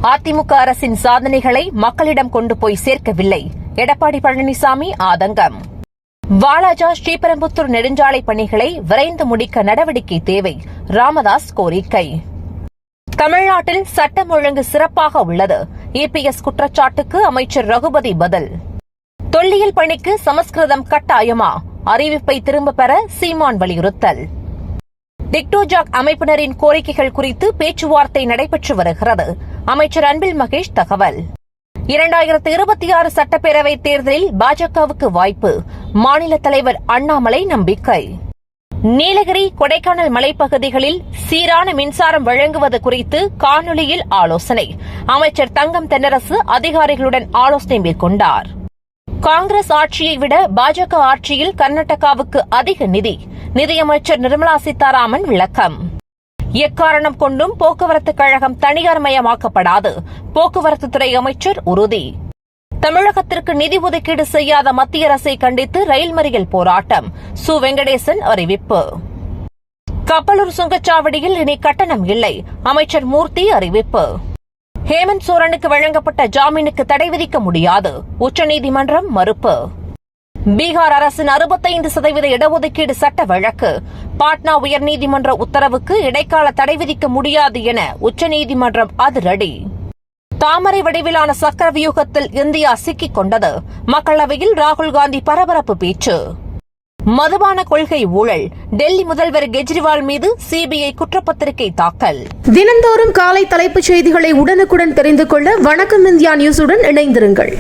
அதிமுக அரசின் சாதனைகளை மக்களிடம் கொண்டு போய் சேர்க்கவில்லை. எடப்பாடி பழனிசாமி ஆதங்கம். வாலாஜா ஸ்ரீபெரும்புத்தூர் நெடுஞ்சாலை பணிகளை விரைந்து முடிக்க நடவடிக்கை தேவை. ராமதாஸ் கோரிக்கை. தமிழ்நாட்டில் சட்டம் ஒழுங்கு சிறப்பாக உள்ளது. இபிஎஸ் குற்றச்சாட்டுக்கு அமைச்சர் ரகுபதி பதில். தொல்லியல் பணிக்கு சமஸ்கிருதம் கட்டாயமா? அறிவிப்பை திரும்பப் பெற சீமான் வலியுறுத்தல். டிக்டோஜாக் அமைப்பினரின் கோரிக்கைகள் குறித்து பேச்சுவார்த்தை நடைபெற்று வருகிறது. அமைச்சர் அன்பில் மகேஷ் தகவல். 2026 சட்டப்பேரவைத் தேர்தலில் பாஜகவுக்கு வாய்ப்பு. மாநில தலைவர் அண்ணாமலை நம்பிக்கை. நீலகிரி, கொடைக்கானல் மலைப்பகுதிகளில் சீரான மின்சாரம் வழங்குவது குறித்து காணொலியில் ஆலோசனை. அமைச்சர் தங்கம் தென்னரசு அதிகாரிகளுடன் ஆலோசனை மேற்கொண்டார். காங்கிரஸ் ஆட்சியை விட பாஜக ஆட்சியில் கர்நாடகாவுக்கு அதிக நிதி. நிதியமைச்சர் நிர்மலா சீதாராமன் விளக்கம். எக்காரணம் கொண்டும் போக்குவரத்துக் கழகம் தனியார்மயமாக்கப்படாது. போக்குவரத்துத்துறை அமைச்சர் உறுதி. தமிழகத்திற்கு நிதி ஒதுக்கீடு செய்யாத மத்திய அரசை கண்டித்து ரயில் மறியல் போராட்டம். சு வெங்கடேசன் அறிவிப்பு. கப்பலூர் சுங்கச்சாவடியில் இனி கட்டணம் இல்லை. அமைச்சர் மூர்த்தி அறிவிப்பு. ஹேமந்த் சோரனுக்கு வழங்கப்பட்ட ஜாமீனுக்கு தடை விதிக்க முடியாது. உச்சநீதிமன்றம் மறுப்பு. பீகார் அரசின் 65% இடஒதுக்கீடு சட்ட வழக்கு. பாட்னா உயர்நீதிமன்ற உத்தரவுக்கு இடைக்கால தடை விதிக்க முடியாது என உச்சநீதிமன்றம் அதிரடி. தாமரை வடிவிலான சக்கர வியூகத்தில் இந்தியா சிக்கிக் கொண்டது. மக்களவையில் ராகுல் காந்தி பரபரப்பு பேச்சு. மதுபான கொள்கை ஊழல். டெல்லி முதல்வர் கெஜ்ரிவால் மீது சிபிஐ குற்றப்பத்திரிகை தாக்கல். தினந்தோறும் காலை தலைப்புச் செய்திகளை உடனுக்குடன் தெரிந்து கொள்ள வணக்கம் இந்தியா நியூஸுடன் இணைந்திருங்கள்.